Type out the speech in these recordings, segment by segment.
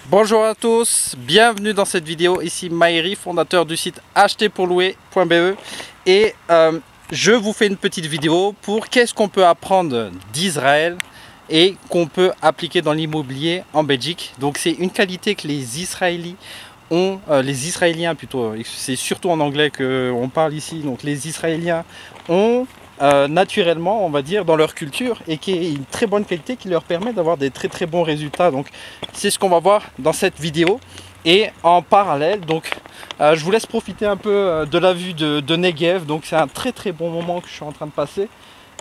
Bonjour à tous, bienvenue dans cette vidéo. Ici Maïri, fondateur du site acheterpourlouer.be et je vous fais une petite vidéo pour qu'est-ce qu'on peut apprendre d'Israël et qu'on peut appliquer dans l'immobilier en Belgique. Donc c'est une qualité que les Israéliens ont, les Israéliens plutôt, c'est surtout en anglais qu'on parle ici, donc les Israéliens ont naturellement, on va dire, dans leur culture, et qui est une très bonne qualité qui leur permet d'avoir des très bons résultats. Donc c'est ce qu'on va voir dans cette vidéo. Et en parallèle, donc je vous laisse profiter un peu de la vue de Negev. Donc c'est un très bon moment que je suis en train de passer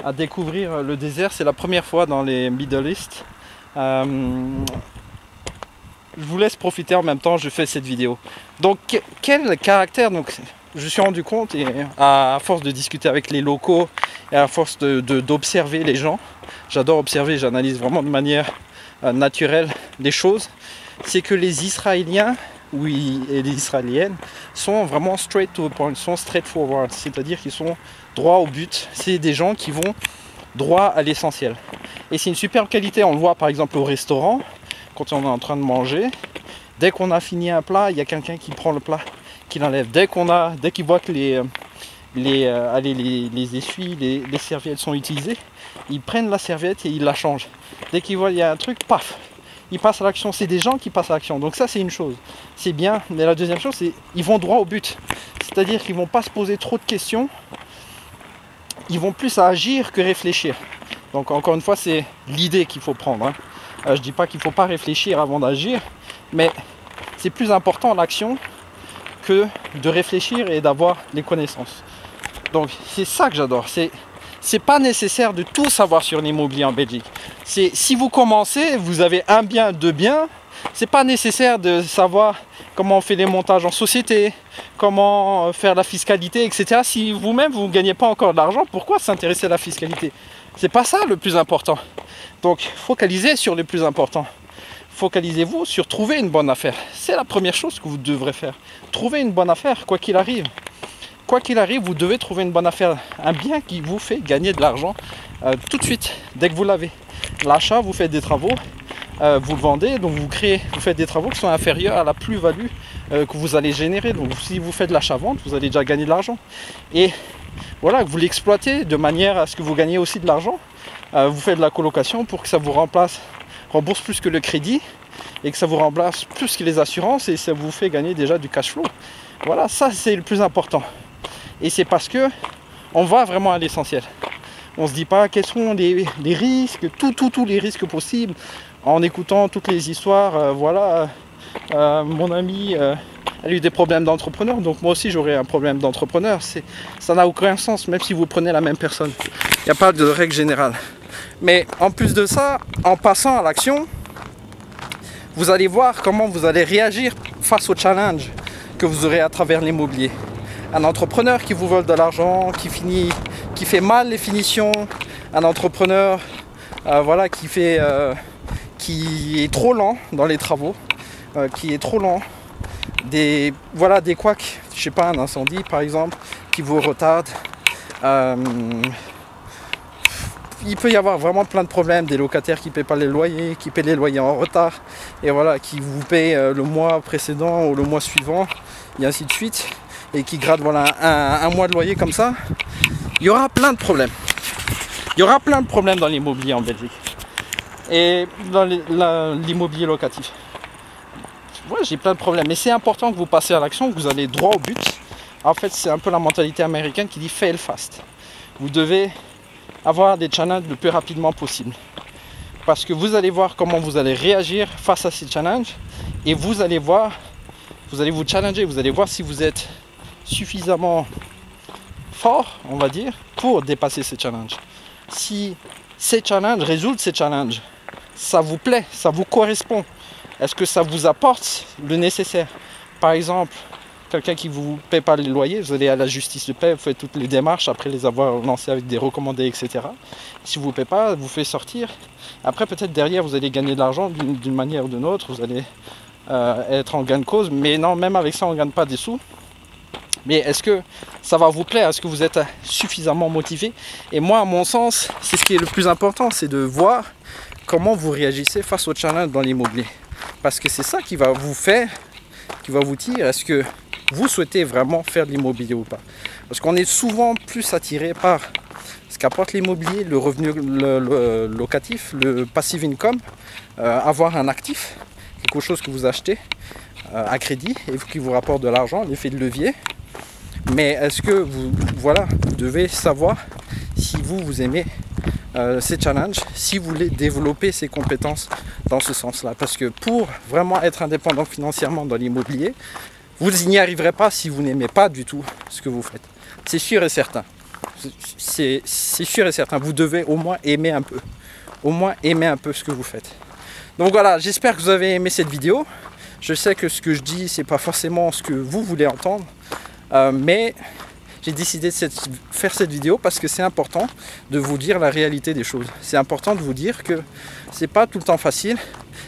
à découvrir le désert. C'est la première fois dans les Middle East. Je vous laisse profiter en même temps, je fais cette vidéo. Donc quel caractère, donc je me suis rendu compte, et à force de discuter avec les locaux et à force d'observer les gens, j'adore observer, j'analyse vraiment de manière naturelle les choses, c'est que les Israéliens, oui, et les Israéliennes sont vraiment straight to the point, sont straightforward, c'est-à-dire qu'ils sont droit au but. C'est des gens qui vont droit à l'essentiel. Et c'est une superbe qualité, on le voit par exemple au restaurant, quand on est en train de manger, dès qu'on a fini un plat, il y a quelqu'un qui prend le plat, qui l'enlève. Dès qu'il voit que les essuies, les serviettes sont utilisées, ils prennent la serviette et ils la changent. Dès qu'ils voient qu'il y a un truc, paf, ils passent à l'action. C'est des gens qui passent à l'action. Donc ça c'est une chose, c'est bien. Mais la deuxième chose, c'est qu'ils vont droit au but. C'est-à-dire qu'ils ne vont pas se poser trop de questions. Ils vont plus à agir que réfléchir. Donc encore une fois, c'est l'idée qu'il faut prendre. Je ne dis pas qu'il ne faut pas réfléchir avant d'agir, mais c'est plus important l'action que de réfléchir et d'avoir les connaissances. Donc c'est ça que j'adore. C'est pas nécessaire de tout savoir sur l'immobilier en Belgique. Si vous commencez, vous avez un bien, deux biens, c'est pas nécessaire de savoir comment on fait les montages en société, comment faire la fiscalité, etc. Si vous-même vous ne gagnez pas encore de l'argent, pourquoi s'intéresser à la fiscalité? C'est pas ça le plus important. Donc focalisez sur le plus important. Focalisez-vous sur trouver une bonne affaire. C'est la première chose que vous devrez faire. Trouver une bonne affaire, quoi qu'il arrive. Quoi qu'il arrive, vous devez trouver une bonne affaire. Un bien qui vous fait gagner de l'argent tout de suite, dès que vous l'avez. L'achat, vous faites des travaux, vous le vendez, donc vous faites des travaux qui sont inférieurs à la plus-value que vous allez générer. Donc si vous faites de l'achat-vente, vous allez déjà gagner de l'argent. Et voilà, vous l'exploitez de manière à ce que vous gagnez aussi de l'argent. Vous faites de la colocation pour que ça vous rembourse plus que le crédit et que ça vous remplace plus que les assurances et ça vous fait gagner déjà du cash flow. Voilà, ça c'est le plus important. Et c'est parce que on va vraiment à l'essentiel. On se dit pas quels sont les risques, tous les risques possibles, en écoutant toutes les histoires. Voilà, mon ami elle a eu des problèmes d'entrepreneur, donc moi aussi j'aurais un problème d'entrepreneur. Ça n'a aucun sens, même si vous prenez la même personne. Il n'y a pas de règle générale. Mais en plus de ça, en passant à l'action, vous allez voir comment vous allez réagir face au challenge que vous aurez à travers l'immobilier. Un entrepreneur qui vous vole de l'argent, qui fait mal les finitions, un entrepreneur voilà, qui est trop lent dans les travaux, qui est trop lent, des couacs, je sais pas, un incendie par exemple, qui vous retarde. Il peut y avoir vraiment plein de problèmes, des locataires qui ne paient pas les loyers, qui paient les loyers en retard, et voilà, qui vous payent le mois précédent ou le mois suivant, et ainsi de suite, et qui grattent voilà, un mois de loyer comme ça. Il y aura plein de problèmes. Il y aura plein de problèmes dans l'immobilier en Belgique. Et dans l'immobilier locatif. Ouais, j'ai plein de problèmes, mais c'est important que vous passez à l'action, que vous allez droit au but. En fait, c'est un peu la mentalité américaine qui dit fail fast. Vous devez avoir des challenges le plus rapidement possible. Parce que vous allez voir comment vous allez réagir face à ces challenges et vous allez vous challenger, vous allez voir si vous êtes suffisamment fort, on va dire, pour dépasser ces challenges. Si résoudre ces challenges, ça vous plaît, ça vous correspond, est-ce que ça vous apporte le nécessaire? Par exemple, quelqu'un qui ne vous paie pas les loyers, vous allez à la justice de paix, vous faites toutes les démarches après les avoir lancées avec des recommandés, etc. Si vous ne payez pas, vous faites sortir. Après, peut-être derrière, vous allez gagner de l'argent d'une manière ou d'une autre, vous allez être en gain de cause. Mais non, même avec ça, on ne gagne pas des sous. Mais est-ce que ça va vous plaire? Est-ce que vous êtes suffisamment motivé? Et moi, à mon sens, c'est ce qui est le plus important, c'est de voir comment vous réagissez face au challenge dans l'immobilier. Parce que c'est ça qui va vous faire, qui va vous dire est-ce que vous souhaitez vraiment faire de l'immobilier ou pas. Parce qu'on est souvent plus attiré par ce qu'apporte l'immobilier, le revenu locatif, le passive income, avoir un actif, quelque chose que vous achetez à crédit et qui vous rapporte de l'argent, l'effet de levier. Mais est-ce que vous devez savoir si vous aimez ces challenges, si vous voulez développer ces compétences dans ce sens-là. Parce que pour vraiment être indépendant financièrement dans l'immobilier, vous n'y arriverez pas si vous n'aimez pas du tout ce que vous faites. C'est sûr et certain. C'est sûr et certain. Vous devez au moins aimer un peu. Au moins aimer un peu ce que vous faites. Donc voilà, j'espère que vous avez aimé cette vidéo. Je sais que ce que je dis, c'est pas forcément ce que vous voulez entendre. Mais j'ai décidé de faire cette vidéo parce que c'est important de vous dire la réalité des choses. C'est important de vous dire que c'est pas tout le temps facile.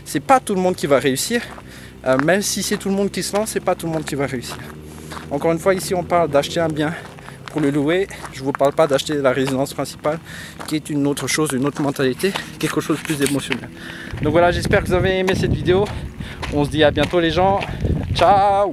C'est pas tout le monde qui va réussir. Même si c'est tout le monde qui se lance, c'est pas tout le monde qui va réussir. Encore une fois, ici on parle d'acheter un bien pour le louer. Je ne vous parle pas d'acheter la résidence principale, qui est une autre chose, une autre mentalité, quelque chose de plus émotionnel. Donc voilà, j'espère que vous avez aimé cette vidéo. On se dit à bientôt les gens. Ciao!